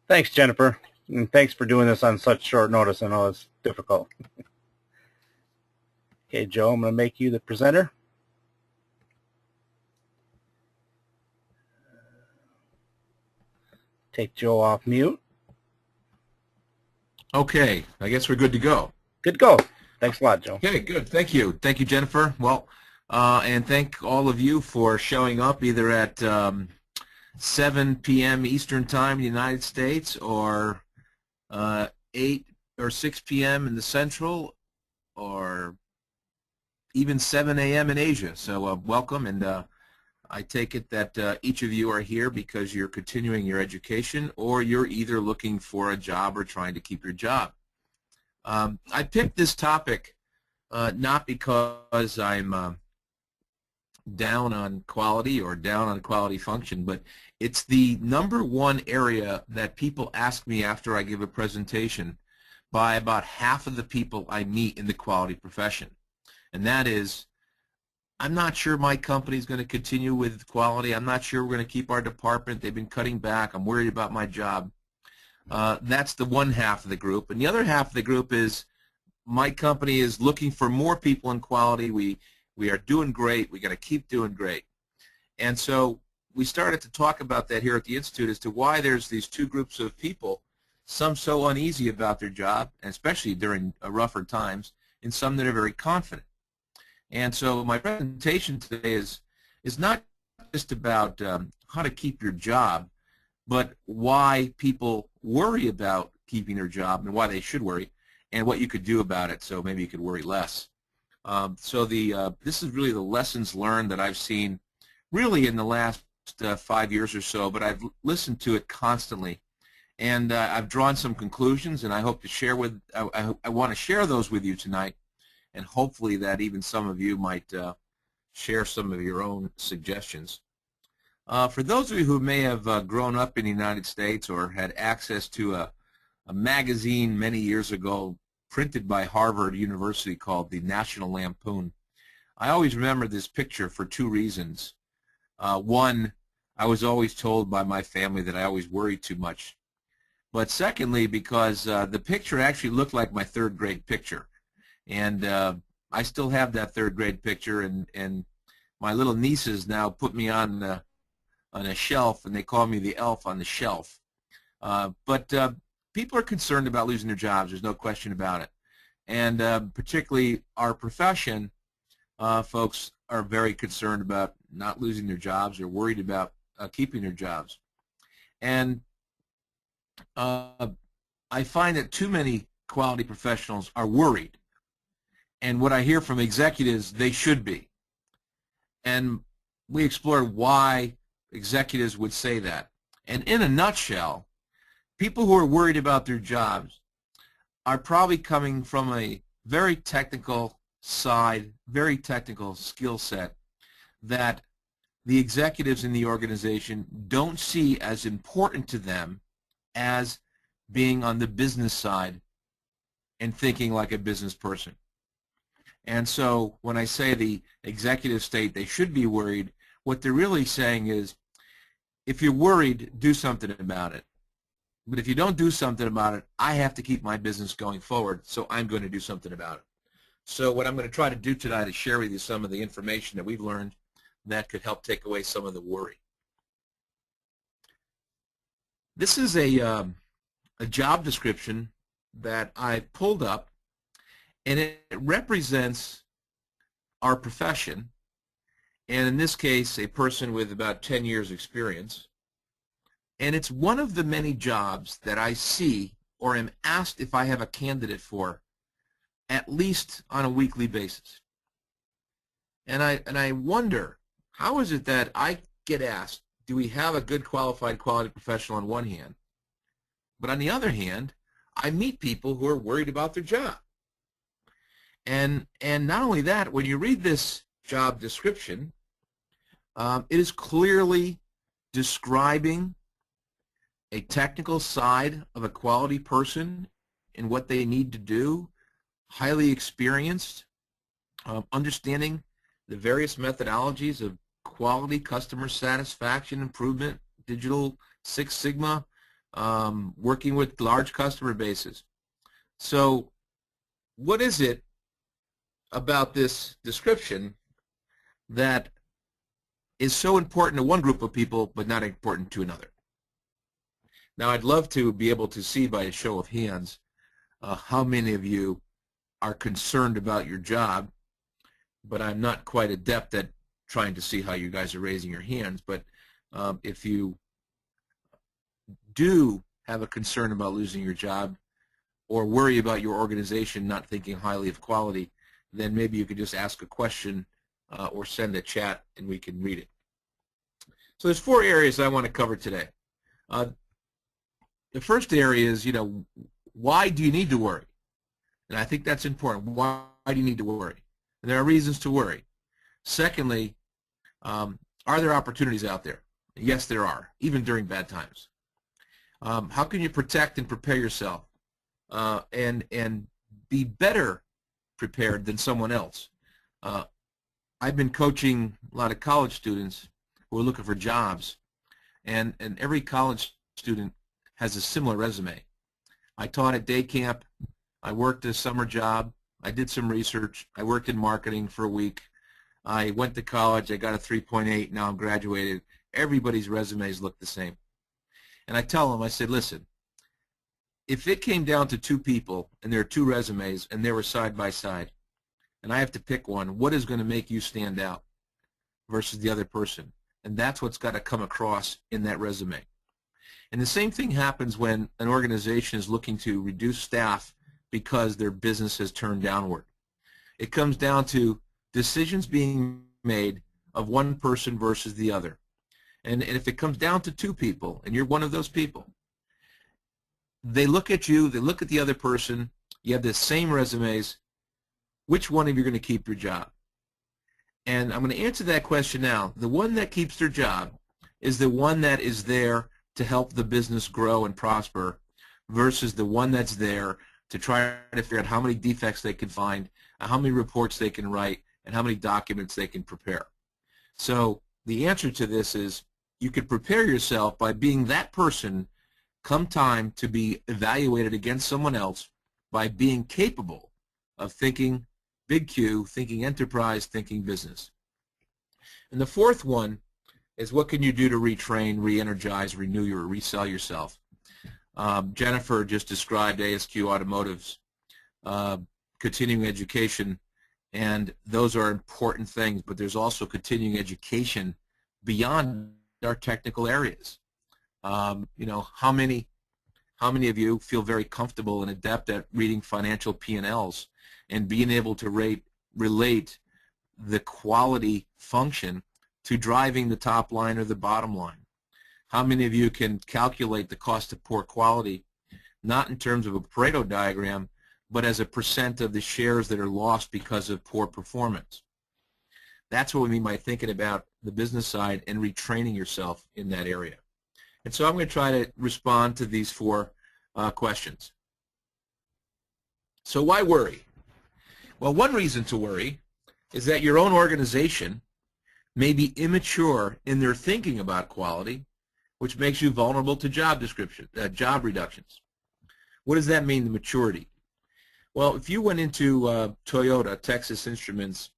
Thanks, Jennifer, and thanks for doing this on such short notice. I know it's difficult. Okay, Joe, I'm going to make you the presenter. Take Joe off mute. Okay, I guess we're good to go. Good to go. Thanks a lot, Joe. Okay, good. Thank you. Thank you, Jennifer. Well, and thank all of you for showing up either at 7 p.m. Eastern Time in the United States or 8 or 6 p.m. in the Central or even 7 a.m. in Asia. So welcome, and I take it that each of you are here because you're continuing your education or you're either looking for a job or trying to keep your job. I picked this topic not because I'm down on quality or down on quality function, but it's the #1 area that people ask me after I give a presentation by about half of the people I meet in the quality profession. And that is, I'm not sure my company is going to continue with quality. I'm not sure we're going to keep our department. They've been cutting back. I'm worried about my job. That's the one half of the group. And the other half of the group is my company is looking for more people in quality. We are doing great. We got to keep doing great. And so we started to talk about that here at the Institute as to why there's these two groups of people, some so uneasy about their job, and especially during rougher times, and some that are very confident. And so my presentation today is not just about how to keep your job, but why people worry about keeping their job and why they should worry, and what you could do about it so maybe you could worry less. This is really the lessons learned that I've seen really in the last 5 years or so, but I've listened to it constantly. And I've drawn some conclusions, and I hope to share with, I want to share those with you tonight, and hopefully that even some of you might share some of your own suggestions. For those of you who may have grown up in the United States or had access to a magazine many years ago printed by Harvard University called the National Lampoon, I always remember this picture for two reasons. One, I was always told by my family that I always worried too much. But secondly, because the picture actually looked like my third grade picture. And I still have that third grade picture, and my little nieces now put me on a shelf, and they call me the elf on the shelf. But people are concerned about losing their jobs. There's no question about it. And particularly our profession, folks are very concerned about not losing their jobs or worried about keeping their jobs. And I find that too many quality professionals are worried. And what I hear from executives, they should be. And we explored why executives would say that. And in a nutshell, people who are worried about their jobs are probably coming from a very technical side, very technical skill set that the executives in the organization don't see as important to them as being on the business side and thinking like a business person. And so when I say the executive state, they should be worried, what they're really saying is, if you're worried, do something about it. But if you don't do something about it, I have to keep my business going forward, so I'm going to do something about it. So what I'm going to try to do tonight is share with you some of the information that we've learned that could help take away some of the worry. This is a job description that I pulled up, and it represents our profession, and in this case, a person with about 10 years experience. And it's one of the many jobs that I see or am asked if I have a candidate for at least on a weekly basis. And I wonder, how is it that I get asked, do we have a good qualified quality professional on one hand, but on the other hand, I meet people who are worried about their job. And not only that, when you read this job description, it is clearly describing a technical side of a quality person and what they need to do, highly experienced, understanding the various methodologies of quality, customer satisfaction improvement, digital Six Sigma, working with large customer bases. So what is it about this description that is so important to one group of people but not important to another? Now, I'd love to be able to see by a show of hands how many of you are concerned about your job, but I'm not quite adept at trying to see how you guys are raising your hands. But if you do have a concern about losing your job or worry about your organization not thinking highly of quality, then maybe you could just ask a question or send a chat and we can read it. So there's 4 areas I want to cover today. The first area is, why do you need to worry? And I think that's important. Why do you need to worry? And there are reasons to worry. Secondly, are there opportunities out there? Yes, there are, even during bad times. How can you protect and prepare yourself and be better prepared than someone else? I've been coaching a lot of college students who are looking for jobs, and every college student has a similar resume. I taught at day camp. I worked a summer job. I did some research. I worked in marketing for a week. I went to college. I got a 3.8. Now I'm graduated. Everybody's resumes look the same. And I tell them, I said, listen, if it came down to 2 people and there are 2 resumes and they were side by side, and I have to pick one, what is going to make you stand out versus the other person? And that's what's got to come across in that resume. And the same thing happens when an organization is looking to reduce staff because their business has turned downward. It comes down to decisions being made of one person versus the other. And if it comes down to 2 people, and you're one of those people, they look at you, they look at the other person, you have the same resumes, which one of you are going to keep your job? And I'm going to answer that question now. The one that keeps their job is the one that is there to help the business grow and prosper versus the one that's there to try to figure out how many defects they can find, how many reports they can write, and how many documents they can prepare. So the answer to this is you could prepare yourself by being that person come time to be evaluated against someone else by being capable of thinking big Q, thinking enterprise, thinking business. And the fourth one is what can you do to retrain, re-energize, renew, or resell yourself? Jennifer just described ASQ Automotive's continuing education, and those are important things, but there's also continuing education beyond our technical areas. How many of you feel very comfortable and adept at reading financial P&Ls and being able to relate the quality function to driving the top line or the bottom line? How many of you can calculate the cost of poor quality, not in terms of a Pareto diagram, but as a percent of the shares that are lost because of poor performance? That's what we mean by thinking about the business side and retraining yourself in that area. And so I'm going to try to respond to these 4 questions. So why worry? Well, one reason to worry is that your own organization may be immature in their thinking about quality, which makes you vulnerable to job reductions. What does that mean, the maturity? Well, if you went into Toyota, Texas Instruments,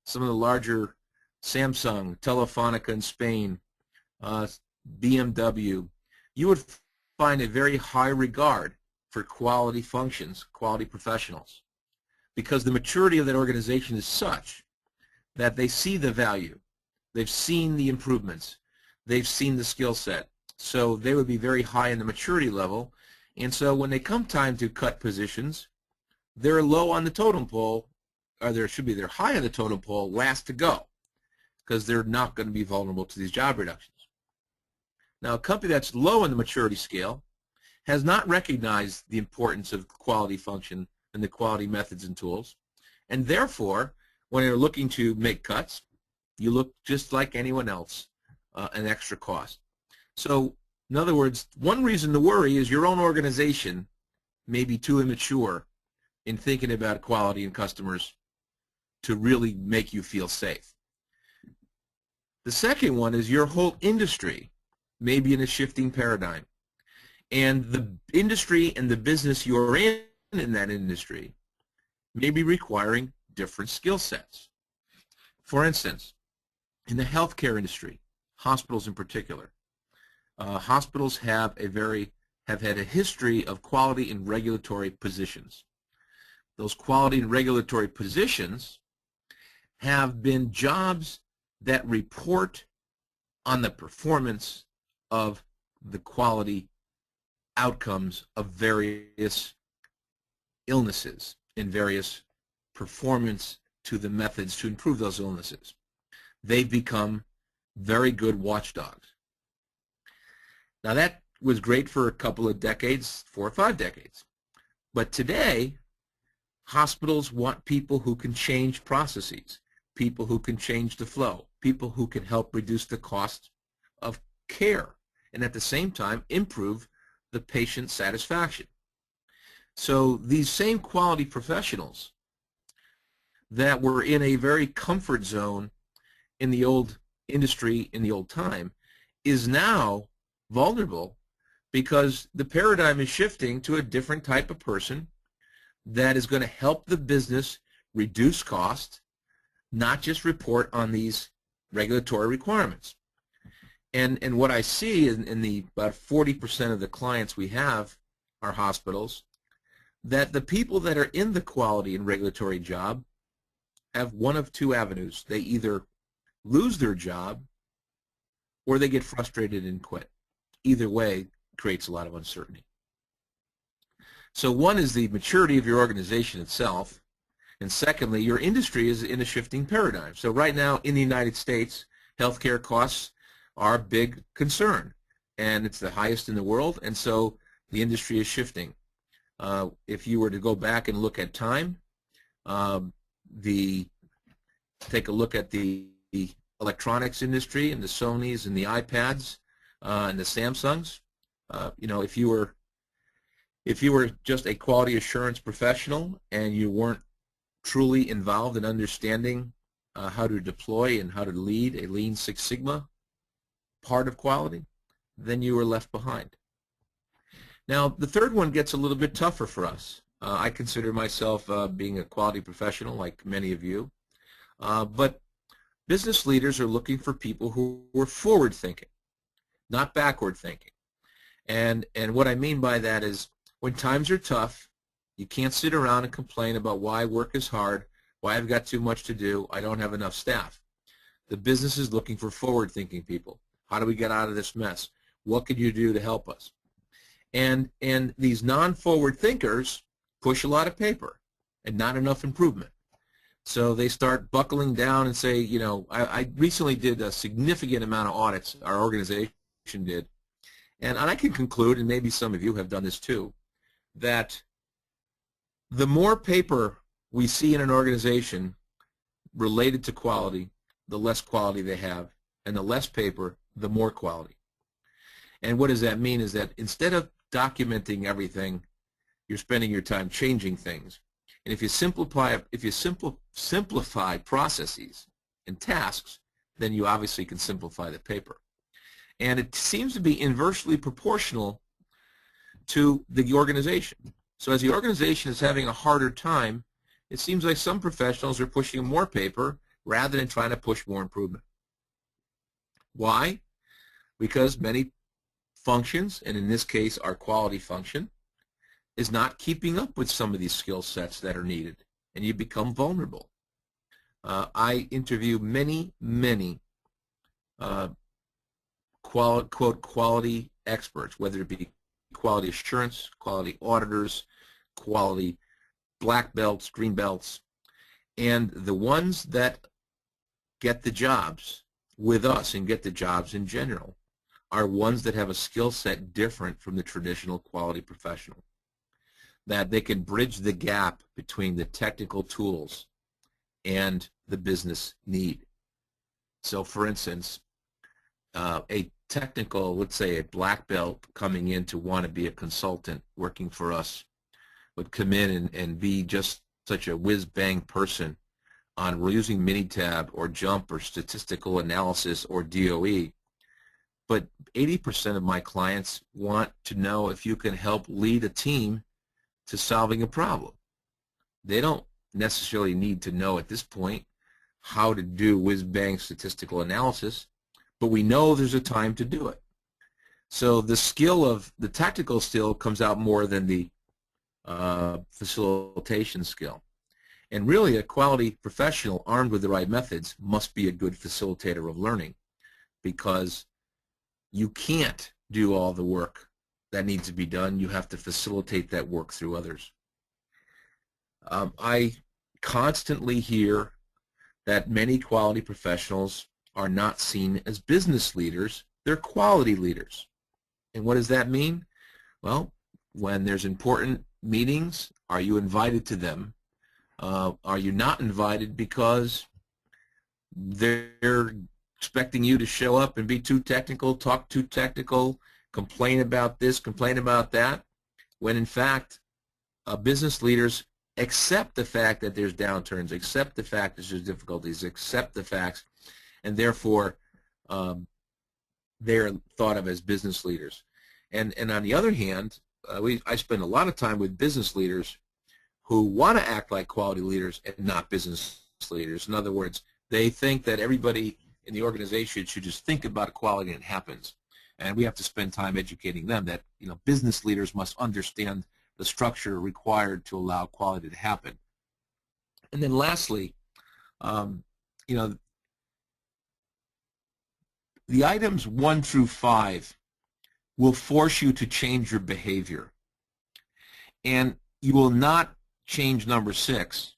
some of the larger Samsung, Telefonica in Spain, BMW, you would find a very high regard for quality functions, quality professionals, because the maturity of that organization is such that they see the value. They've seen the improvements. They've seen the skill set. So they would be very high in the maturity level. And so when they come time to cut positions, they're low on the totem pole, or they're high on the totem pole, last to go, because they're not going to be vulnerable to these job reductions. Now, a company that's low on the maturity scale has not recognized the importance of quality function and the quality methods and tools, and therefore, when they're looking to make cuts, you look just like anyone else, an extra cost. So, in other words, one reason to worry is your own organization may be too immature in thinking about quality and customers to really make you feel safe. The second one is your whole industry may be in a shifting paradigm. And the industry and the business you're in that industry may be requiring different skill sets. For instance, in the healthcare industry, hospitals in particular, hospitals have had a history of quality and regulatory positions. Those quality and regulatory positions have been jobs that report on the performance of the quality outcomes of various illnesses and various performance to the methods to improve those illnesses. They've become very good watchdogs. Now that was great for a couple of decades, 4 or 5 decades. But today, hospitals want people who can change processes, people who can change the flow, people who can help reduce the cost of care, and at the same time improve the patient satisfaction. So these same quality professionals that were in a very comfort zone in the old industry, in the old time, is now vulnerable because the paradigm is shifting to a different type of person that is going to help the business reduce cost, not just report on these regulatory requirements. And what I see in the about 40% of the clients we have are hospitals, that the people that are in the quality and regulatory job have one of two avenues. They either lose their job or they get frustrated and quit. Either way creates a lot of uncertainty. So one is the maturity of your organization itself, and secondly, your industry is in a shifting paradigm. So right now in the United States, healthcare costs are a big concern, and it's the highest in the world, and so the industry is shifting. If you were to go back and look at time, take a look at the electronics industry and the Sonys and the iPads and the Samsungs. You know, if you were just a quality assurance professional and you weren't truly involved in understanding how to deploy and how to lead a Lean Six Sigma part of quality, then you were left behind. Now, the third one gets a little bit tougher for us. I consider myself being a quality professional like many of you, but business leaders are looking for people who are forward-thinking, not backward-thinking. And what I mean by that is when times are tough, you can't sit around and complain about why work is hard, why I've got too much to do, I don't have enough staff. The business is looking for forward-thinking people. How do we get out of this mess? What could you do to help us? And these non-forward thinkers push a lot of paper and not enough improvement. So they start buckling down and say, you know, I recently did a significant amount of audits, our organization did, and I can conclude, and maybe some of you have done this too, that the more paper we see in an organization related to quality, the less quality they have, and the less paper, the more quality. And what does that mean is that instead of documenting everything, you're spending your time changing things. And if you simplify processes and tasks, then you obviously can simplify the paper. And it seems to be inversely proportional to the organization. So as the organization is having a harder time, it seems like some professionals are pushing more paper rather than trying to push more improvement. Why? Because many functions, and in this case our quality function, is not keeping up with some of these skill sets that are needed, and you become vulnerable. I interview many quality experts, whether it be quality assurance, quality auditors, quality black belts, green belts, and the ones that get the jobs with us and get the jobs in general are ones that have a skill set different from the traditional quality professional, that they can bridge the gap between the technical tools and the business need. So for instance, a technical, let's say a black belt coming in to want to be a consultant working for us would come in and be just such a whiz-bang person on using Minitab or JUMP or statistical analysis or DOE but 80% of my clients want to know if you can help lead a team to solving a problem. They don't necessarily need to know at this point how to do whiz-bang statistical analysis, but we know there's a time to do it. So the skill of the technical skill comes out more than the facilitation skill. And really, a quality professional armed with the right methods must be a good facilitator of learning, because you can't do all the work that needs to be done. You have to facilitate that work through others. I constantly hear that many quality professionals are not seen as business leaders. They're quality leaders. And what does that mean? Well, when there's important meetings, are you invited to them? Are you not invited because they're expecting you to show up and be too technical, talk too technical, complain about this, complain about that, when in fact business leaders accept the fact that there's downturns, accept the fact that there's difficulties, accept the facts, and therefore they're thought of as business leaders. And on the other hand, I spend a lot of time with business leaders who want to act like quality leaders and not business leaders. In other words, they think that everybody in the organization should just think about quality and it happens. And we have to spend time educating them that, you know, business leaders must understand the structure required to allow quality to happen. And then lastly, you know, the items 1 through 5 will force you to change your behavior. And you will not change number 6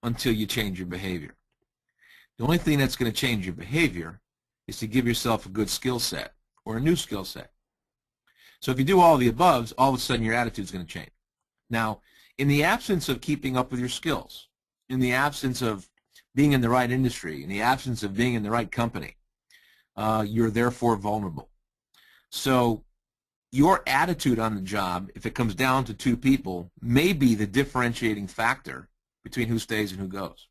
until you change your behavior. The only thing that's going to change your behavior is to give yourself a good skill set or a new skill set. So if you do all the above, all of a sudden your attitude is going to change. Now, in the absence of keeping up with your skills, in the absence of being in the right industry, in the absence of being in the right company, you're therefore vulnerable. So your attitude on the job, if it comes down to 2 people, may be the differentiating factor between who stays and who goes.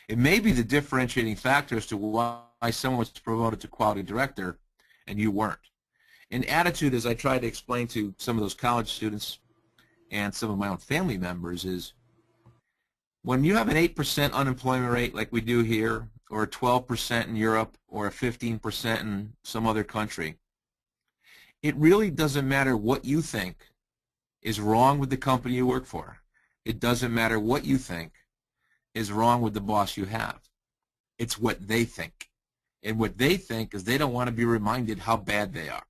It may be the differentiating factor as to why someone was promoted to quality director and you weren't. And attitude, as I try to explain to some of those college students and some of my own family members, is when you have an 8% unemployment rate like we do here, or a 12% in Europe, or a 15% in some other country, it really doesn't matter what you think is wrong with the company you work for. It doesn't matter what you think is wrong with the boss you have. It's what they think. And what they think is they don't want to be reminded how bad they are.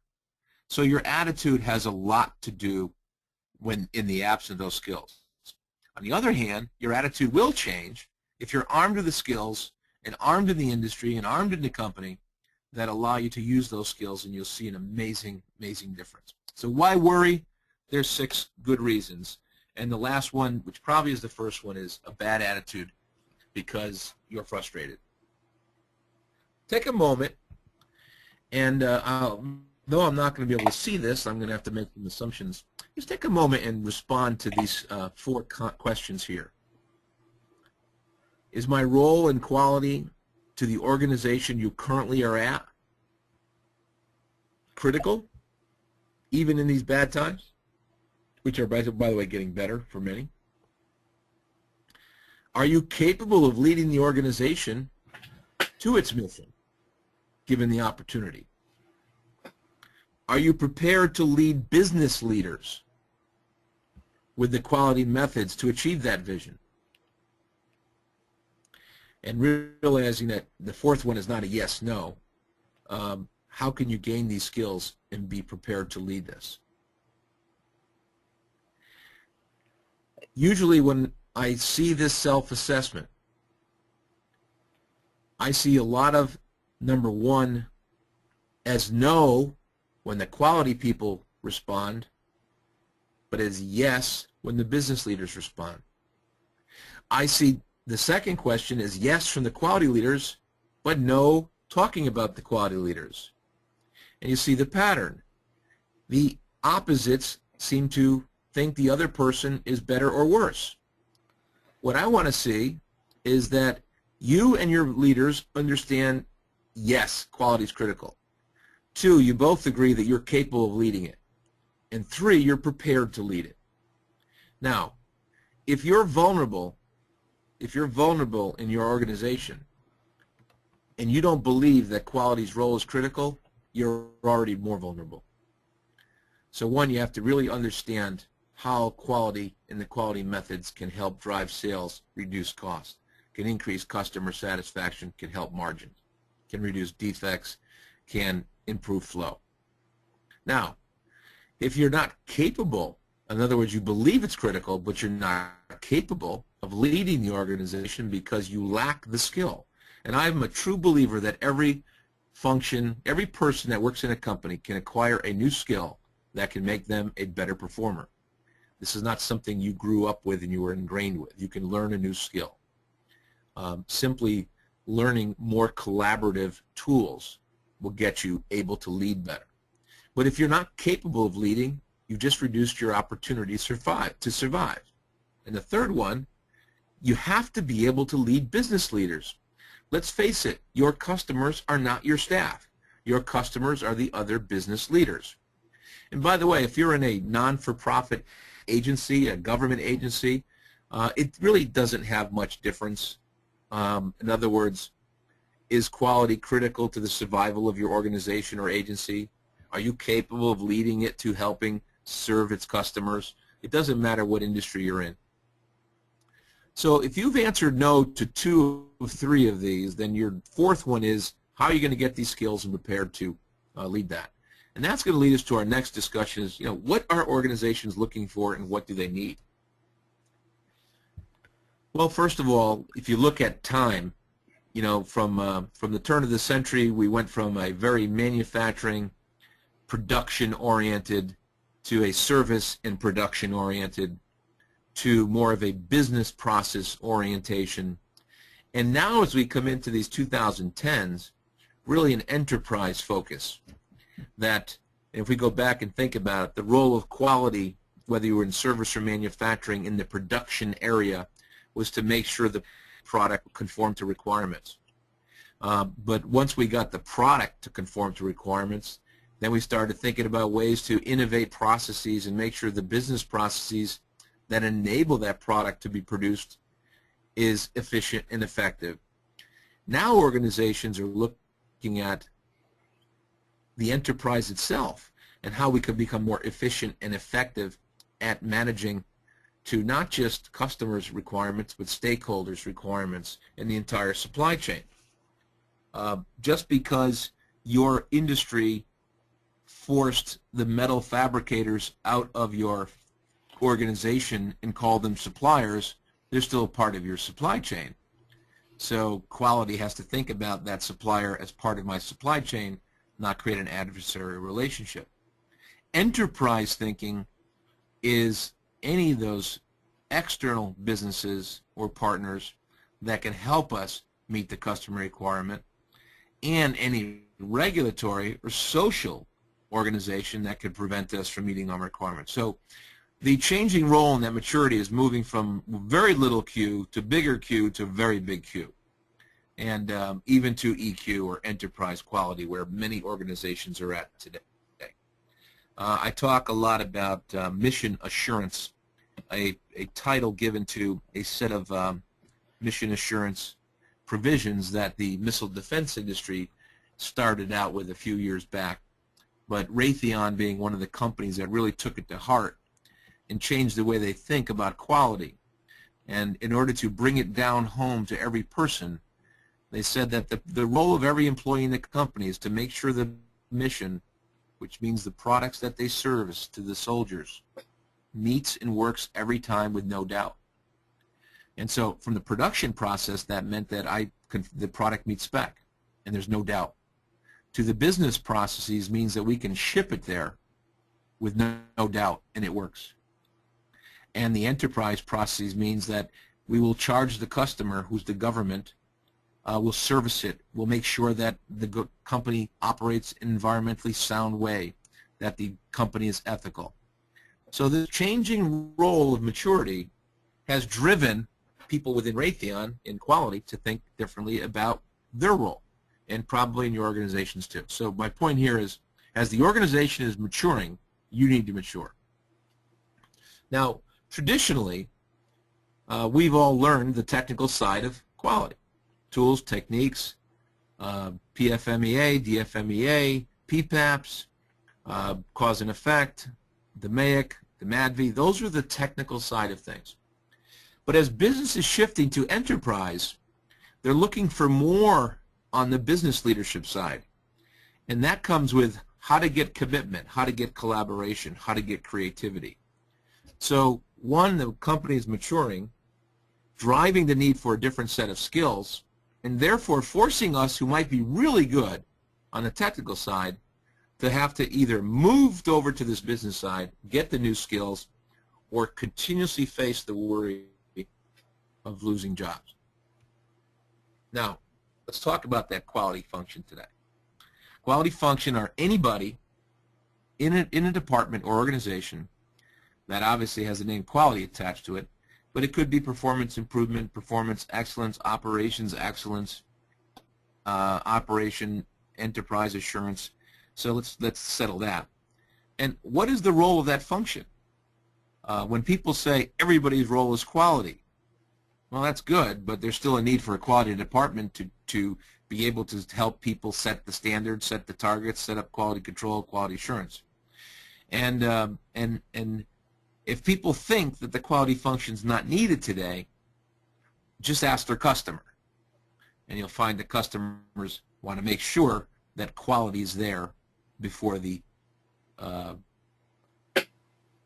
So your attitude has a lot to do when in the absence of those skills. On the other hand, your attitude will change if you're armed with the skills and armed in the industry and armed in the company that allow you to use those skills, and you'll see an amazing, amazing difference. So why worry? There's 6 good reasons. And the last one, which probably is the first one, is a bad attitude because you're frustrated. Take a moment, and though I'm not going to be able to see this, I'm going to have to make some assumptions. Just take a moment and respond to these 4 questions here. Is my role and quality to the organization you currently are at critical, even in these bad times, which are, by the way, getting better for many? Are you capable of leading the organization to its mission, given the opportunity? Are you prepared to lead business leaders with the quality methods to achieve that vision? And realizing that the 4th one is not a yes, no. How can you gain these skills and be prepared to lead this? Usually when I see this self-assessment, I see a lot of number 1 as no when the quality people respond, but as yes when the business leaders respond. I see the second question is yes from the quality leaders, but no talking about the quality leaders. And you see the pattern. The opposites seem to think the other person is better or worse. What I want to see is that you and your leaders understand, yes, quality is critical. 2, you both agree that you're capable of leading it. And 3, you're prepared to lead it. Now, if you're vulnerable in your organization and you don't believe that quality's role is critical, you're already more vulnerable. So one, you have to really understand how quality and the quality methods can help drive sales, reduce costs, can increase customer satisfaction, can help margins, can reduce defects, can improve flow. Now, if you're not capable, in other words, you believe it's critical, but you're not capable of leading the organization because you lack the skill. And I'm a true believer that every function, every person that works in a company can acquire a new skill that can make them a better performer. This is not something you grew up with and you were ingrained with. You can learn a new skill. Simply learning more collaborative tools will get you able to lead better. But if you're not capable of leading, you've just reduced your opportunity to survive. And the third one, you have to be able to lead business leaders. Let's face it, your customers are not your staff. Your customers are the other business leaders. And by the way, if you're in a non-for-profit agency, a government agency, it really doesn't have much difference. In other words, is quality critical to the survival of your organization or agency? Are you capable of leading it to helping serve its customers? It doesn't matter what industry you're in. So if you've answered no to 2 of 3 of these, then your fourth one is, how are you going to get these skills and prepared to lead that? And that's going to lead us to our next discussion is, what are organizations looking for and what do they need? Well, first of all, if you look at time, from the turn of the century, we went from a very manufacturing, production-oriented to a service and production-oriented to more of a business process orientation. And now as we come into these 2010s, really an enterprise focus. That if we go back and think about it, the role of quality, whether you were in service or manufacturing in the production area, was to make sure the product conformed to requirements. But once we got the product to conform to requirements, then we started thinking about ways to innovate processes and make sure the business processes that enable that product to be produced is efficient and effective. Now organizations are looking at the enterprise itself and how we can become more efficient and effective at managing to not just customers' requirements, but stakeholders' requirements in the entire supply chain. Just because your industry forced the metal fabricators out of your organization and called them suppliers, they're still a part of your supply chain. So quality has to think about that supplier as part of my supply chain, not create an adversarial relationship. Enterprise thinking is any of those external businesses or partners that can help us meet the customer requirement, and any regulatory or social organization that could prevent us from meeting our requirements. So the changing role in that maturity is moving from very little Q to bigger Q to very big Q, and even to EQ or enterprise quality, where many organizations are at today. I talk a lot about mission assurance, a title given to a set of mission assurance provisions that the missile defense industry started out with a few years back, but Raytheon being one of the companies that really took it to heart and changed the way they think about quality. And in order to bring it down home to every person, they said that the role of every employee in the company is to make sure the mission, which means the products that they service to the soldiers, meets and works every time with no doubt. And so from the production process, that meant that the product meets spec and there's no doubt. To the business processes means that we can ship it there with no doubt and it works. And the enterprise processes means that we will charge the customer, who's the government, will service it, will make sure that the company operates in an environmentally sound way, that the company is ethical. So the changing role of maturity has driven people within Raytheon in quality to think differently about their role, and probably in your organizations too. So my point here is As the organization is maturing, you need to mature. Now, traditionally, we've all learned the technical side of quality. Tools, techniques, PFMEA, DFMEA, PPAPs, cause and effect, the MAIC, the MADV. Those are the technical side of things. But as business is shifting to enterprise, they're looking for more on the business leadership side. And that comes with how to get commitment, how to get collaboration, how to get creativity. So one, the company is maturing, driving the need for a different set of skills, and therefore forcing us who might be really good on the technical side to have to either move over to this business side, get the new skills, or continuously face the worry of losing jobs. Now, let's talk about that quality function today. Quality function are anybody in a department or organization that obviously has the name quality attached to it, but it could be performance improvement, performance excellence, operations excellence, operation enterprise assurance. So let's settle that. And what is the role of that function? When people say everybody's role is quality, well, that's good, but there's still a need for a quality department to be able to help people set the standards, set the targets, set up quality control, quality assurance. And if people think that the quality function is not needed today, just ask their customer. And you'll find that customers want to make sure that quality is there before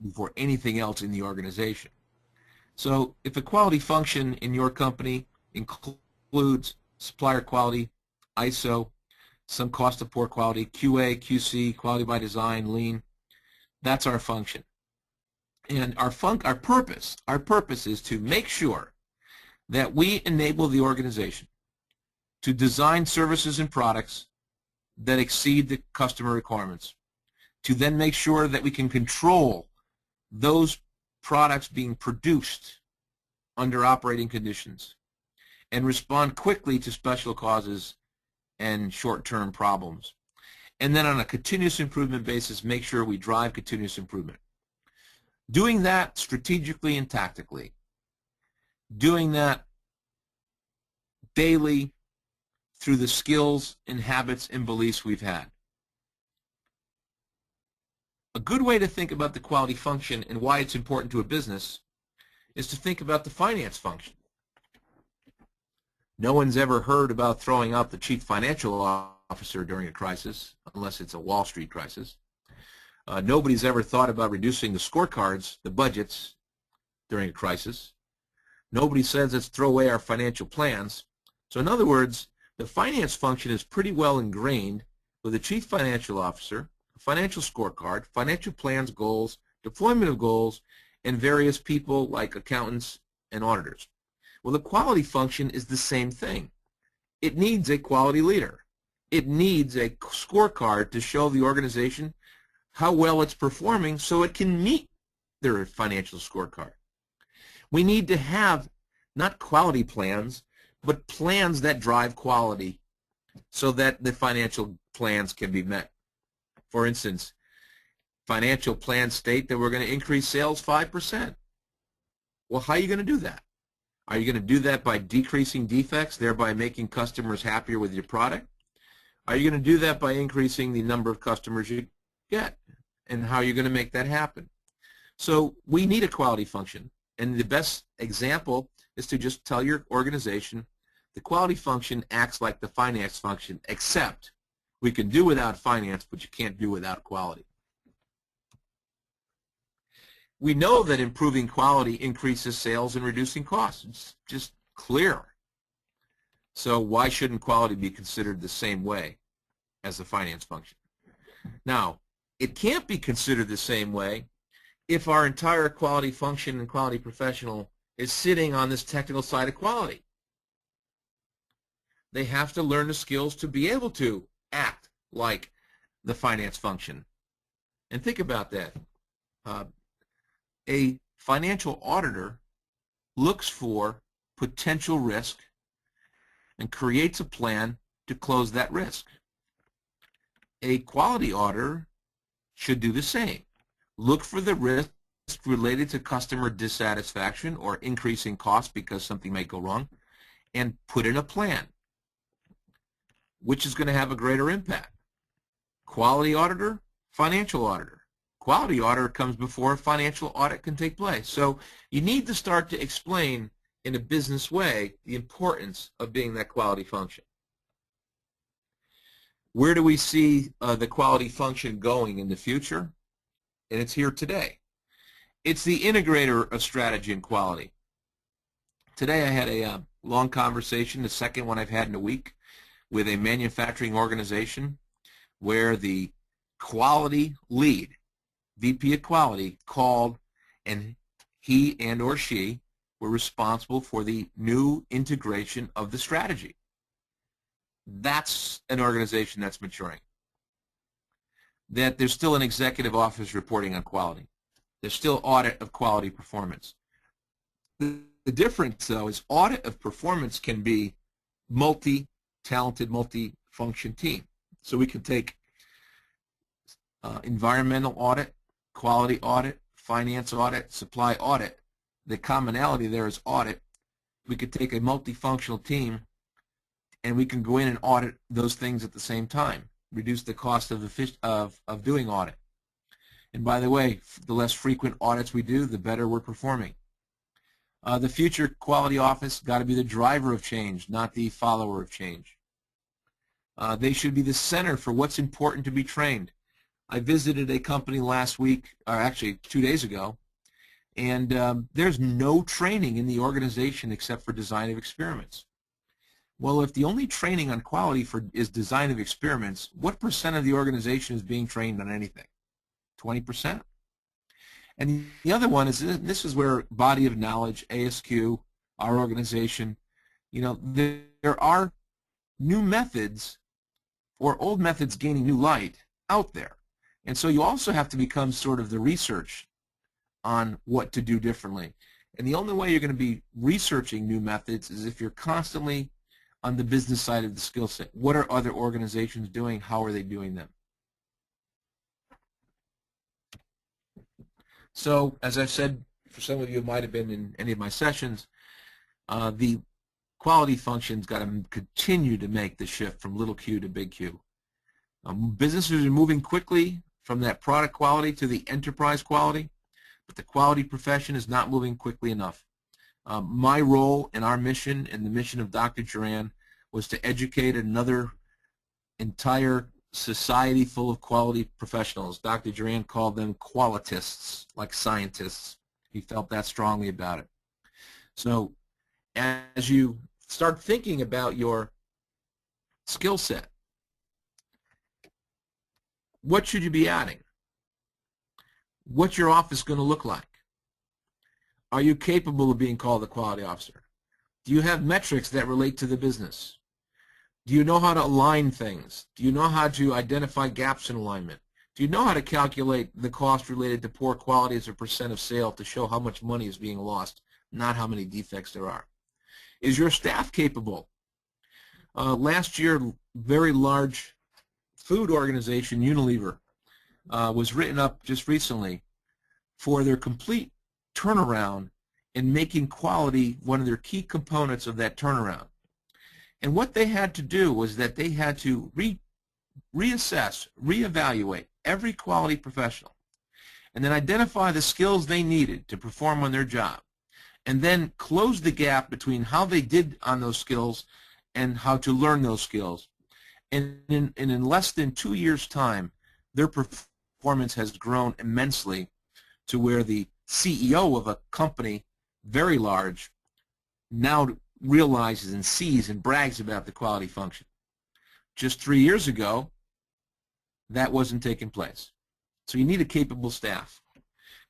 before anything else in the organization. So if a quality function in your company includes supplier quality, ISO, some cost of poor quality, QA, QC, quality by design, lean, that's our function. And our purpose is to make sure that we enable the organization to design services and products that exceed the customer requirements, to then make sure that we can control those products being produced under operating conditions and respond quickly to special causes and short-term problems. And then on a continuous improvement basis, make sure we drive continuous improvement. Doing that strategically and tactically, doing that daily through the skills and habits and beliefs we've had. A good way to think about the quality function and why it's important to a business is to think about the finance function. No one's ever heard about throwing out the chief financial officer during a crisis, unless it's a Wall Street crisis. Nobody's ever thought about reducing the scorecards, the budgets, during a crisis. Nobody says let's throw away our financial plans. So in other words, the finance function is pretty well ingrained with the chief financial officer, financial scorecard, financial plans, goals, deployment of goals, and various people like accountants and auditors. Well, the quality function is the same thing. It needs a quality leader. It needs a scorecard to show the organization how well it's performing so it can meet their financial scorecard. We need to have not quality plans, but plans that drive quality so that the financial plans can be met. For instance, financial plans state that we're going to increase sales 5%. Well, how are you going to do that? Are you going to do that by decreasing defects, thereby making customers happier with your product? Are you going to do that by increasing the number of customers you get? And how are you going to make that happen? So we need a quality function. And the best example is to just tell your organization the quality function acts like the finance function, except we can do without finance, but you can't do without quality. We know that improving quality increases sales and reducing costs. It's just clear. So why shouldn't quality be considered the same way as the finance function? Now, it can't be considered the same way if our entire quality function and quality professional is sitting on this technical side of quality. They have to learn the skills to be able to act like the finance function. And think about that. A financial auditor looks for potential risk and creates a plan to close that risk. a quality auditor should do the same. Look for the risk related to customer dissatisfaction or increasing costs because something may go wrong, and put in a plan. Which is going to have a greater impact? Quality auditor, financial auditor. Quality auditor comes before a financial audit can take place. So you need to start to explain in a business way the importance of being that quality function. Where do we see the quality function going in the future? And it's here today. It's the integrator of strategy and quality. Today I had a long conversation, the second one I've had in a week, with a manufacturing organization where the quality lead, VP of quality, called, and he and or she were responsible for the new integration of the strategy. That's an organization that's maturing. That there's still an executive office reporting on quality. There's still audit of quality performance. The difference, though, is audit of performance can be multi-talented, multi-function team. So we can take environmental audit, quality audit, finance audit, supply audit. The commonality there is audit. We could take a multifunctional team and we can go in and audit those things at the same time, reduce the cost of doing audit. And by the way, the less frequent audits we do, the better we're performing. The future quality office got to be the driver of change, not the follower of change. They should be the center for what's important to be trained. I visited a company last week, or actually 2 days ago, and there's no training in the organization except for design of experiments. Well, if the only training on quality is design of experiments, what percent of the organization is being trained on anything? 20%? And the other one is, this is where body of knowledge, ASQ, our organization, you know, there are new methods or old methods gaining new light out there. And so you also have to become sort of the research on what to do differently. And the only way you're going to be researching new methods is if you're constantly on the business side of the skill set. What are other organizations doing? How are they doing them? So, as I've said, for some of you who might have been in any of my sessions, the quality function's got to continue to make the shift from little q to big Q. Businesses are moving quickly from that product quality to the enterprise quality, but the quality profession is not moving quickly enough. My role in our mission and the mission of Dr. Duran was to educate another entire society full of quality professionals. Dr. Duran called them qualitists, like scientists. He felt that strongly about it. So as you start thinking about your skill set, what should you be adding? What's your office going to look like? Are you capable of being called a quality officer? Do you have metrics that relate to the business? Do you know how to align things? Do you know how to identify gaps in alignment? Do you know how to calculate the cost related to poor quality as a percent of sale to show how much money is being lost, not how many defects there are? Is your staff capable? Last year, very large food organization, Unilever, was written up just recently for their complete turnaround in making quality one of their key components of that turnaround. And what they had to do was that they had to reassess, reevaluate every quality professional, and then identify the skills they needed to perform on their job, and then close the gap between how they did on those skills and how to learn those skills. And in less than 2 years' time, their performance has grown immensely to where the CEO of a company, very large, now realizes and sees and brags about the quality function. Just 3 years ago, that wasn't taking place. So you need a capable staff.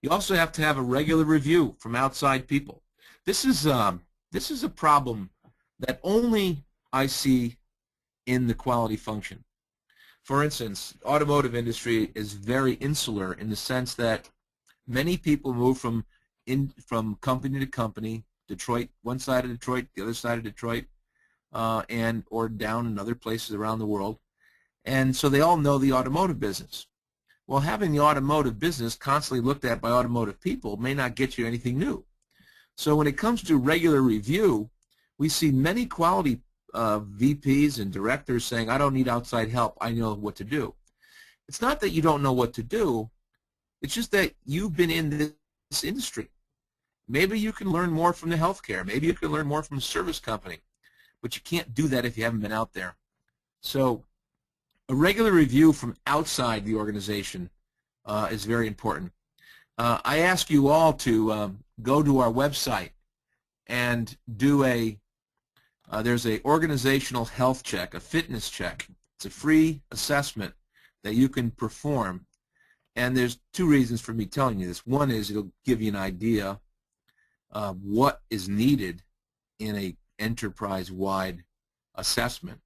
You also have to have a regular review from outside people. This is a problem that only I see in the quality function. For instance, automotive industry is very insular in the sense that many people move from company to company, Detroit, one side of Detroit, the other side of Detroit, or down in other places around the world. And so they all know the automotive business. Well, having the automotive business constantly looked at by automotive people may not get you anything new. So when it comes to regular review, we see many quality VPs and directors saying, I don't need outside help, I know what to do. It's not that you don't know what to do, it's just that you've been in this industry. Maybe you can learn more from the healthcare, maybe you can learn more from a service company, but you can't do that if you haven't been out there. So a regular review from outside the organization is very important. I ask you all to go to our website and do there's a organizational health check, a fitness check. It's a free assessment that you can perform, and there's two reasons for me telling you this. One is it'll give you an idea of what is needed in a enterprise-wide assessment,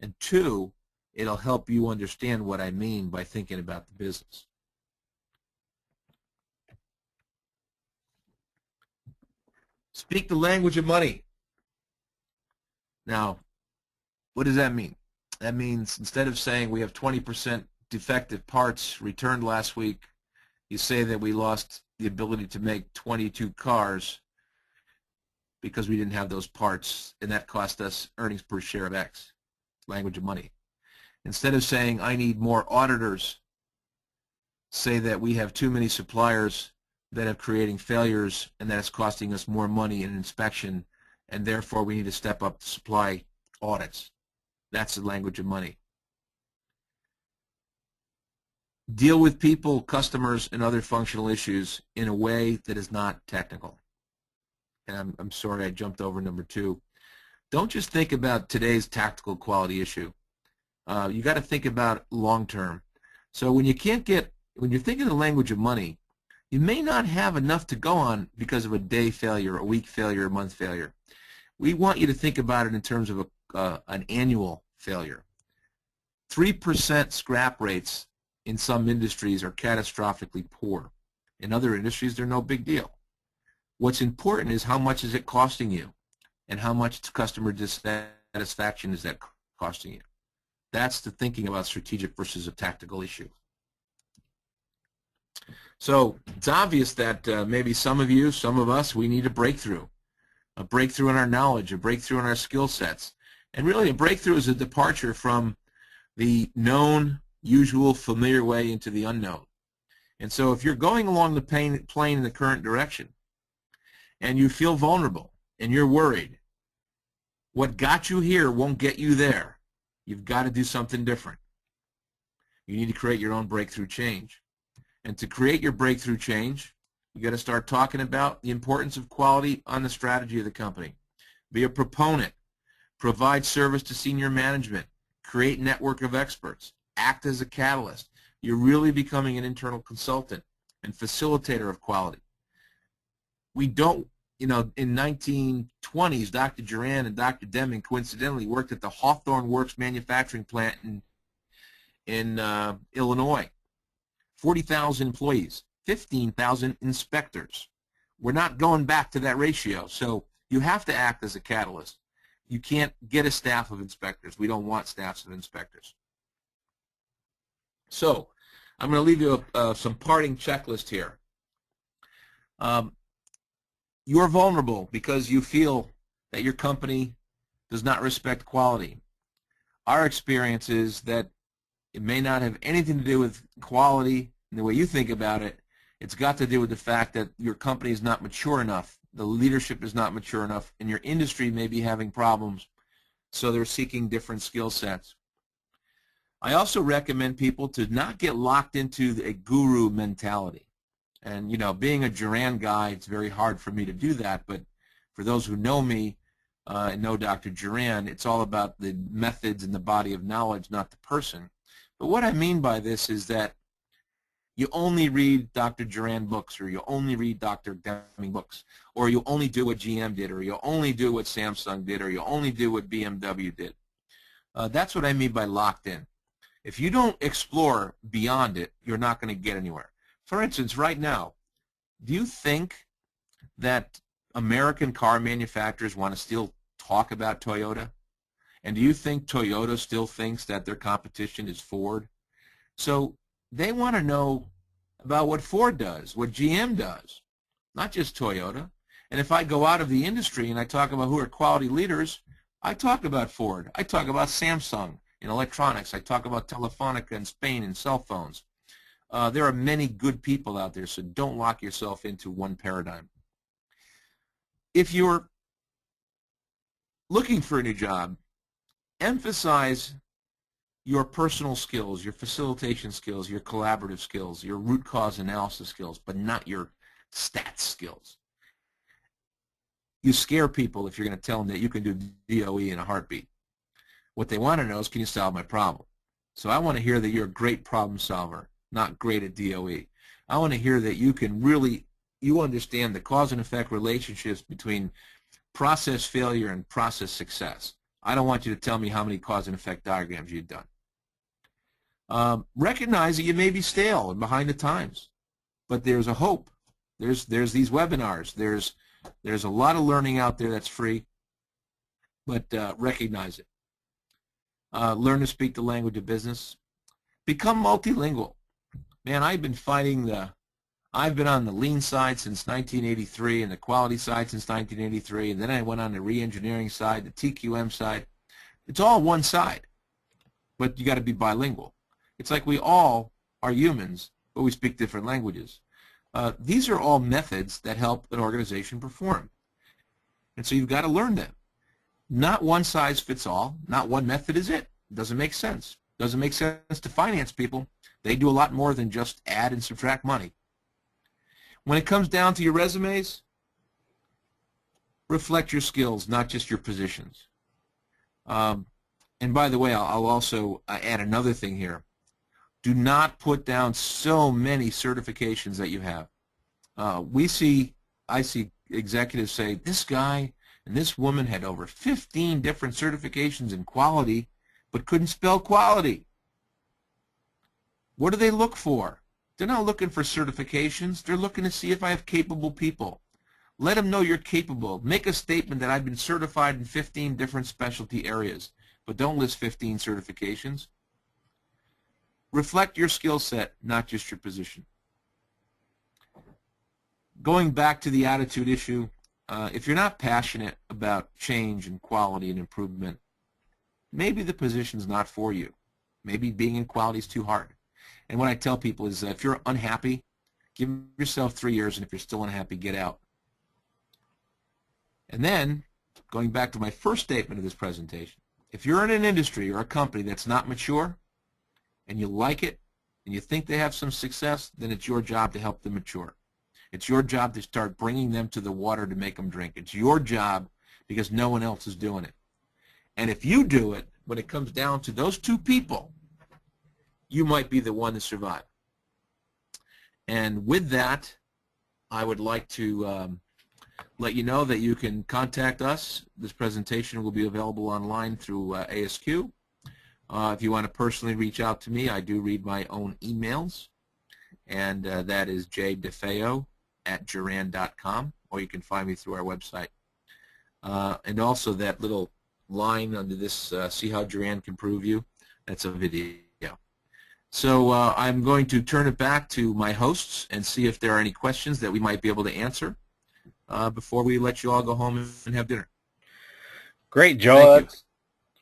and two, it'll help you understand what I mean by thinking about the business. Speak the language of money. Now, what does that mean? That means instead of saying we have 20% defective parts returned last week, you say that we lost the ability to make 22 cars because we didn't have those parts, and that cost us earnings per share of X. Language of money. Instead of saying I need more auditors, say that we have too many suppliers that are creating failures and that it's costing us more money in inspection, and therefore we need to step up the supply audits. That's the language of money. Deal with people, customers, and other functional issues in a way that is not technical. And I'm sorry I jumped over number 2. Don't just think about today's tactical quality issue. You got to think about long term. So when you're thinking the language of money, you may not have enough to go on because of a day failure, a week failure, a month failure. We want you to think about it in terms of an annual failure. 3% scrap rates in some industries are catastrophically poor. In other industries, they're no big deal. What's important is how much is it costing you, and how much customer dissatisfaction is that costing you. That's the thinking about strategic versus a tactical issue. So it's obvious that maybe some of you, some of us, we need a breakthrough in our knowledge, a breakthrough in our skill sets. And really a breakthrough is a departure from the known, usual, familiar way into the unknown. And so if you're going along the plane in the current direction and you feel vulnerable and you're worried, what got you here won't get you there. You've got to do something different. You need to create your own breakthrough change. And to create your breakthrough change, you got to start talking about the importance of quality on the strategy of the company. Be a proponent. Provide service to senior management. Create network of experts. Act as a catalyst. You're really becoming an internal consultant and facilitator of quality. We don't, in 1920s, Dr. Duran and Dr. Deming coincidentally worked at the Hawthorne Works manufacturing plant in Illinois. 40,000 employees, 15,000 inspectors. We're not going back to that ratio, so you have to act as a catalyst. You can't get a staff of inspectors. We don't want staffs of inspectors. So I'm going to leave you some parting checklist here. You're vulnerable because you feel that your company does not respect quality. Our experience is that it may not have anything to do with quality and the way you think about it. It's got to do with the fact that your company is not mature enough, the leadership is not mature enough, and your industry may be having problems, so they're seeking different skill sets. I also recommend people to not get locked into a guru mentality. And, being a Duran guy, it's very hard for me to do that, but for those who know me and know Dr. Duran, it's all about the methods and the body of knowledge, not the person. But what I mean by this is that you only read Dr. Duran books, or you only read Dr. Deming books, or you only do what GM did, or you only do what Samsung did, or you only do what BMW did. That's what I mean by locked in. If you don't explore beyond it, you're not going to get anywhere. For instance, right now, do you think that American car manufacturers want to still talk about Toyota? And do you think Toyota still thinks that their competition is Ford? So they want to know about what Ford does, what GM does, not just Toyota. And if I go out of the industry and I talk about who are quality leaders, I talk about Ford. I talk about Samsung in electronics. I talk about Telefonica in Spain in cell phones. There are many good people out there, so don't lock yourself into one paradigm. If you're looking for a new job, emphasize your personal skills, your facilitation skills, your collaborative skills, your root cause analysis skills, but not your stats skills. You scare people if you're going to tell them that you can do DOE in a heartbeat. What they want to know is, can you solve my problem? So I want to hear that you're a great problem solver, not great at DOE. I want to hear that you can really, you understand the cause and effect relationships between process failure and process success. I don't want you to tell me how many cause and effect diagrams you've done. Recognize that you may be stale and behind the times, but there's a hope. There's these webinars. There's a lot of learning out there that's free, but recognize it. Learn to speak the language of business. Become multilingual. Man, I've been on the lean side since 1983 and the quality side since 1983, and then I went on the re-engineering side, the TQM side. It's all one side, but you got to be bilingual. It's like we all are humans, but we speak different languages. These are all methods that help an organization perform, and so you've got to learn them. Not one size fits all. Not one method is it. It doesn't make sense. It doesn't make sense to finance people. They do a lot more than just add and subtract money. When it comes down to your resumes, reflect your skills, not just your positions. And by the way, I'll also add another thing here. Do not put down so many certifications that you have. I see executives say, this guy and this woman had over 15 different certifications in quality, but couldn't spell quality. What do they look for? They're not looking for certifications. They're looking to see if I have capable people. Let them know you're capable. Make a statement that I've been certified in 15 different specialty areas, but don't list 15 certifications. Reflect your skill set, not just your position. Going back to the attitude issue, if you're not passionate about change and quality and improvement, maybe the position's not for you. Maybe being in quality is too hard. And what I tell people is that if you're unhappy, give yourself 3 years, and if you're still unhappy, get out. And then, going back to my first statement of this presentation, if you're in an industry or a company that's not mature, and you like it, and you think they have some success, then it's your job to help them mature. It's your job to start bringing them to the water to make them drink. It's your job because no one else is doing it. And if you do it, when it comes down to those two people, you might be the one to survive. And with that, I would like to let you know that you can contact us. This presentation will be available online through ASQ. If you want to personally reach out to me, I do read my own emails, and that is jdefeo@juran.com, or you can find me through our website. And also that little line under this, see how Juran can prove you, that's a video. So I'm going to turn it back to my hosts and see if there are any questions that we might be able to answer before we let you all go home and have dinner. Great, Joe. That's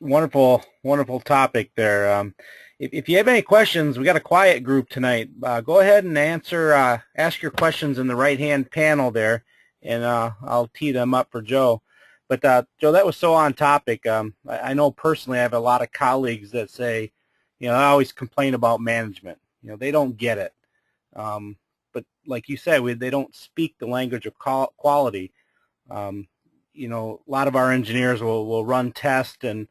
wonderful, wonderful topic there. If you have any questions, we got a quiet group tonight. Go ahead and ask your questions in the right-hand panel there, and I'll tee them up for Joe. But Joe, that was so on topic. I know personally I have a lot of colleagues that say, I always complain about management. They don't get it. But like you said, they don't speak the language of quality. A lot of our engineers will run tests, and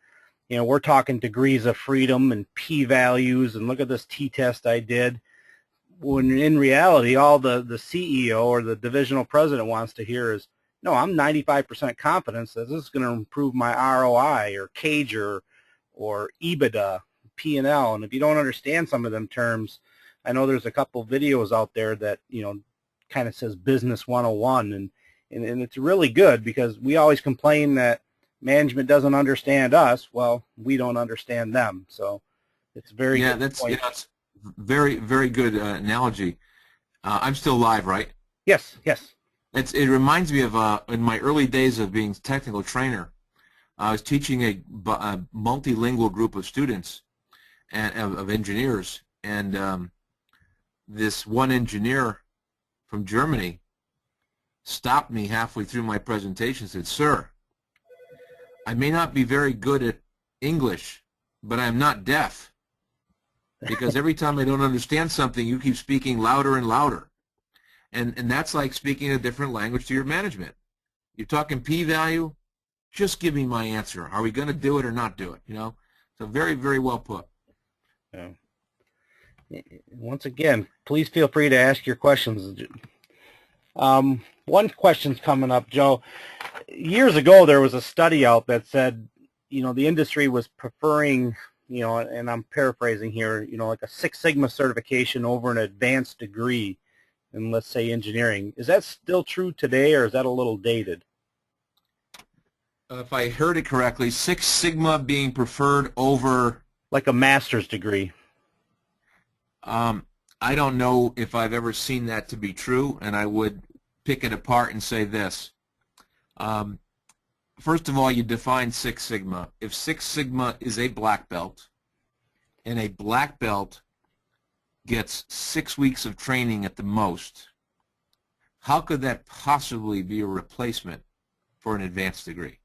we're talking degrees of freedom and p-values, and look at this t-test I did. When in reality, all the CEO or the divisional president wants to hear is, no, I'm 95% confident that this is going to improve my ROI or CAGR or EBITDA, P&L. And if you don't understand some of them terms, I know there's a couple videos out there that, kind of says Business 101, and it's really good, because we always complain that management doesn't understand us, well, we don't understand them. So it's a very good that's point. it's very, very good analogy. I'm still live, right? Yes, yes. It reminds me of in my early days of being technical trainer, I was teaching a multilingual group of students and of engineers, and this one engineer from Germany stopped me halfway through my presentation and said, "Sir, I may not be very good at English, but I'm not deaf, because every time I don't understand something, you keep speaking louder and louder." And that's like speaking a different language to your management. You're talking p-value, just give me my answer. Are we going to do it or not do it? So very, very well put. Yeah. Once again, please feel free to ask your questions. One question's coming up, Joe. Years ago, there was a study out that said, the industry was preferring, and I'm paraphrasing here, like a Six Sigma certification over an advanced degree in, let's say, engineering. Is that still true today, or is that a little dated? If I heard it correctly, Six Sigma being preferred over... Like a master's degree. I don't know if I've ever seen that to be true, and I would pick it apart and say this. First of all, you define Six Sigma. If Six Sigma is a black belt, and a black belt gets 6 weeks of training at the most, how could that possibly be a replacement for an advanced degree?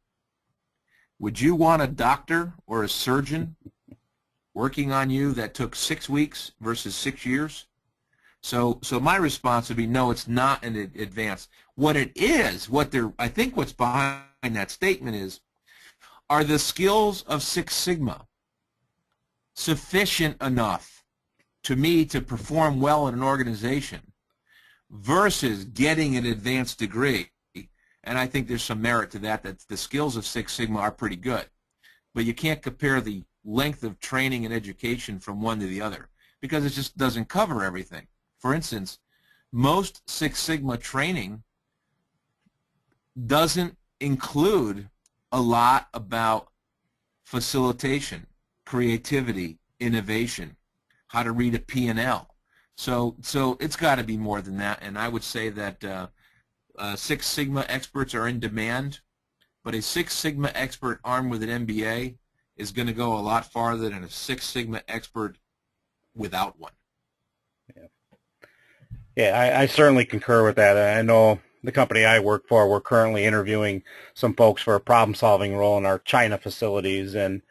Would you want a doctor or a surgeon working on you that took 6 weeks versus 6 years? So my response would be, no, it's not an advanced. What it is, I think what's behind that statement is, are the skills of Six Sigma sufficient enough to me to perform well in an organization versus getting an advanced degree? And I think there's some merit to that the skills of Six Sigma are pretty good. But you can't compare the length of training and education from one to the other, because it just doesn't cover everything. For instance, most Six Sigma training doesn't include a lot about facilitation, creativity, innovation, how to read a P&L. So it's got to be more than that, and I would say that Six Sigma experts are in demand, but a Six Sigma expert armed with an MBA is going to go a lot farther than a Six Sigma expert without one. Yeah, I certainly concur with that. I know the company I work for, we're currently interviewing some folks for a problem-solving role in our China facilities, and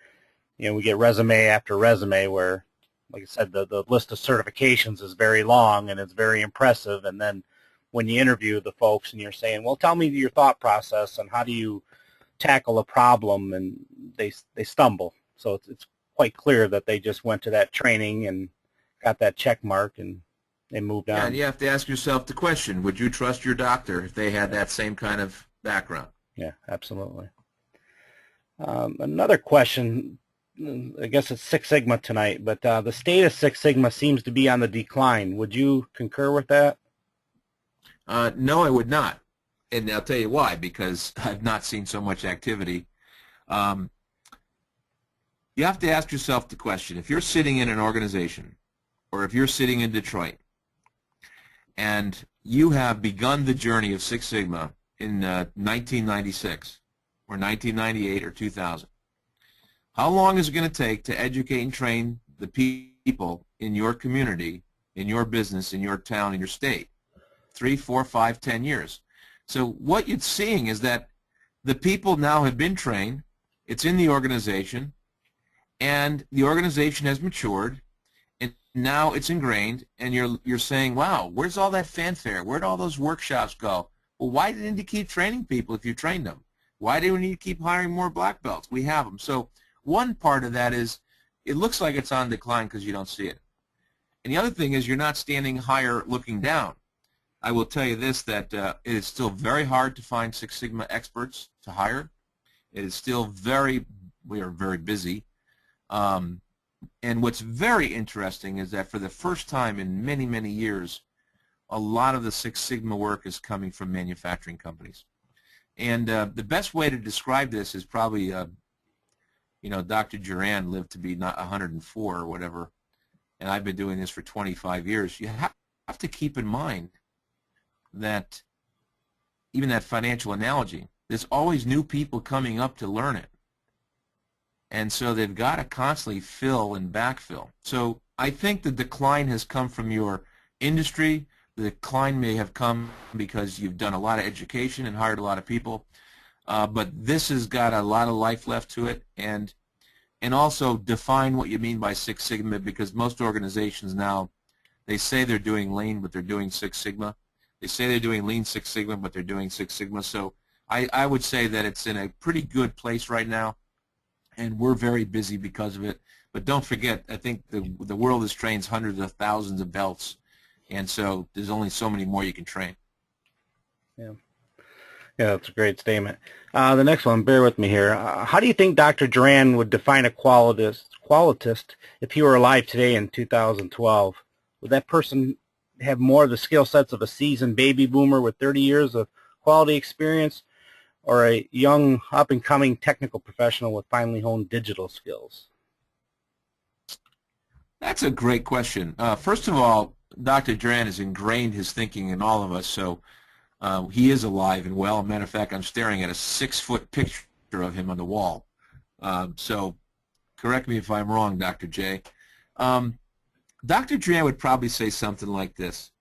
we get resume after resume where, like I said, the list of certifications is very long and it's very impressive, and then when you interview the folks and you're saying, well, tell me your thought process and how do you tackle a problem, and they stumble. So it's quite clear that they just went to that training and got that check mark and they moved on. Yeah, and you have to ask yourself the question, would you trust your doctor if they had that same kind of background? Yeah, absolutely. Another question, I guess it's Six Sigma tonight, but the state of Six Sigma seems to be on the decline. Would you concur with that? No, I would not. And I'll tell you why, because I've not seen so much activity. You have to ask yourself the question, if you're sitting in an organization, or if you're sitting in Detroit, and you have begun the journey of Six Sigma in 1996, or 1998, or 2000, how long is it going to take to educate and train the people in your community, in your business, in your town, in your state? 3, 4, 5, 10 years. So what you're seeing is that the people now have been trained, it's in the organization, and the organization has matured, and now it's ingrained, and you're saying, wow, where's all that fanfare? Where'd all those workshops go? Well, why didn't you keep training people if you trained them? Why do we need to keep hiring more black belts? We have them. So one part of that is it looks like it's on decline because you don't see it. And the other thing is you're not standing higher looking down. I will tell you this, that it is still very hard to find Six Sigma experts to hire. It is still we are very busy. And what's very interesting is that for the first time in many, many years, a lot of the Six Sigma work is coming from manufacturing companies. And the best way to describe this is probably, you know, Dr. Duran lived to be not 104 or whatever, and I've been doing this for 25 years. You have to keep in mind that even that financial analogy, there's always new people coming up to learn it. And so they've got to constantly fill and backfill. So I think the decline has come from your industry. The decline may have come because you've done a lot of education and hired a lot of people. But this has got a lot of life left to it. And also define what you mean by Six Sigma, because most organizations now, they say they're doing Lean, but they're doing Six Sigma. They say they're doing Lean Six Sigma, but they're doing Six Sigma. So I would say that it's in a pretty good place right now, and we're very busy because of it. But don't forget, I think the world has trained hundreds of thousands of belts, and so there's only so many more you can train. Yeah. Yeah, that's a great statement. The next one, bear with me here. How do you think Dr. Duran would define a qualitist if he were alive today in 2012? Would that person have more of the skill sets of a seasoned baby boomer with 30 years of quality experience, or a young, up-and-coming technical professional with finely honed digital skills? That's a great question. First of all, Dr. Duran has ingrained his thinking in all of us, so he is alive and well. As a matter of fact, I'm staring at a 6-foot picture of him on the wall. So correct me if I'm wrong, Dr. J. Dr. Duran would probably say something like this.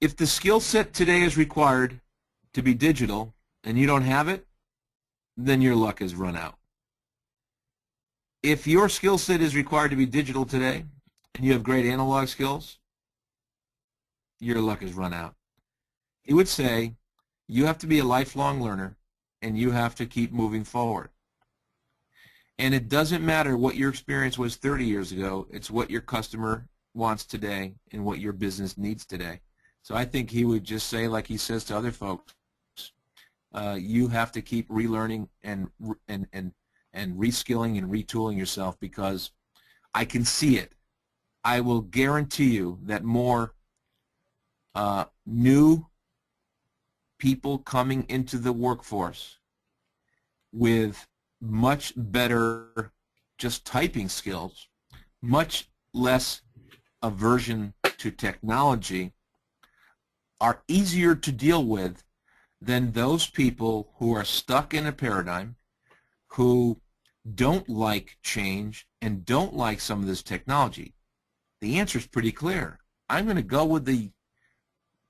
If the skill set today is required to be digital and you don't have it, then your luck has run out. If your skill set is required to be digital today and you have great analog skills, your luck has run out. He would say you have to be a lifelong learner and you have to keep moving forward. And it doesn't matter what your experience was 30 years ago, it's what your customer wants today and what your business needs today. So I think he would just say, like he says to other folks, you have to keep relearning and reskilling and retooling yourself, because I can see it. I will guarantee you that more new people coming into the workforce with much better just typing skills, much less aversion to technology, are easier to deal with than those people who are stuck in a paradigm, who don't like change and don't like some of this technology. The answer is pretty clear. I'm going to go with the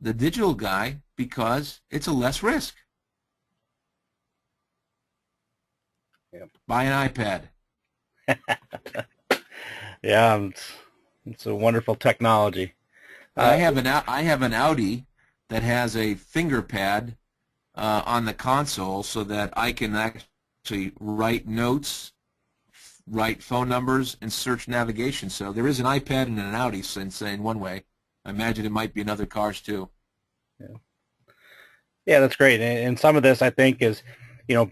digital guy because it's a less risk. Yep. Buy an iPad. Yeah, it's a wonderful technology. I have an Audi that has a finger pad on the console so that I can actually write notes, write phone numbers, and search navigation. So there is an iPad and an Audi, in one way. I imagine it might be in other cars too. Yeah, that's great. And some of this, I think, is,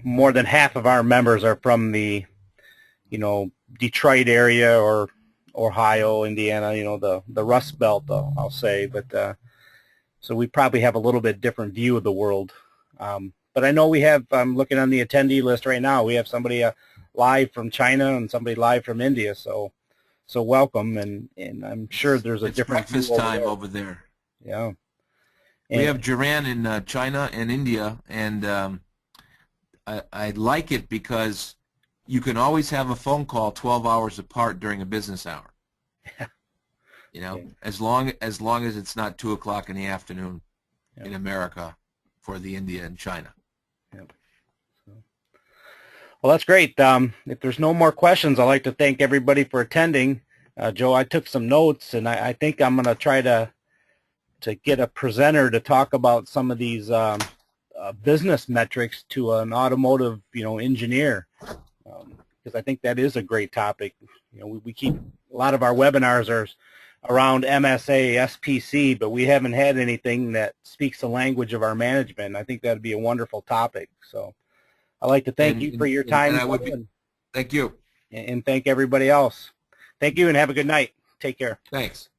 more than half of our members are from the, Detroit area or Ohio, Indiana, the Rust Belt, I'll say. But so we probably have a little bit different view of the world. But I know we have, I'm looking on the attendee list right now, we have somebody live from China and somebody live from India. So welcome, and I'm sure there's a different breakfast time over there. Yeah. We have Duran in China and India, and I like it because you can always have a phone call 12 hours apart during a business hour. Yeah. As long as it's not 2 o'clock in the afternoon in America for the India and China. Yep. Well, that's great. If there's no more questions, I'd like to thank everybody for attending. Joe, I took some notes, and I think I'm going to try to get a presenter to talk about some of these business metrics to an automotive, engineer, because I think that is a great topic. We keep a lot of our webinars are around MSA, SPC, but we haven't had anything that speaks the language of our management. I think that would be a wonderful topic. So I'd like to thank you for your time. Thank you. And thank everybody else. Thank you, and have a good night. Take care. Thanks.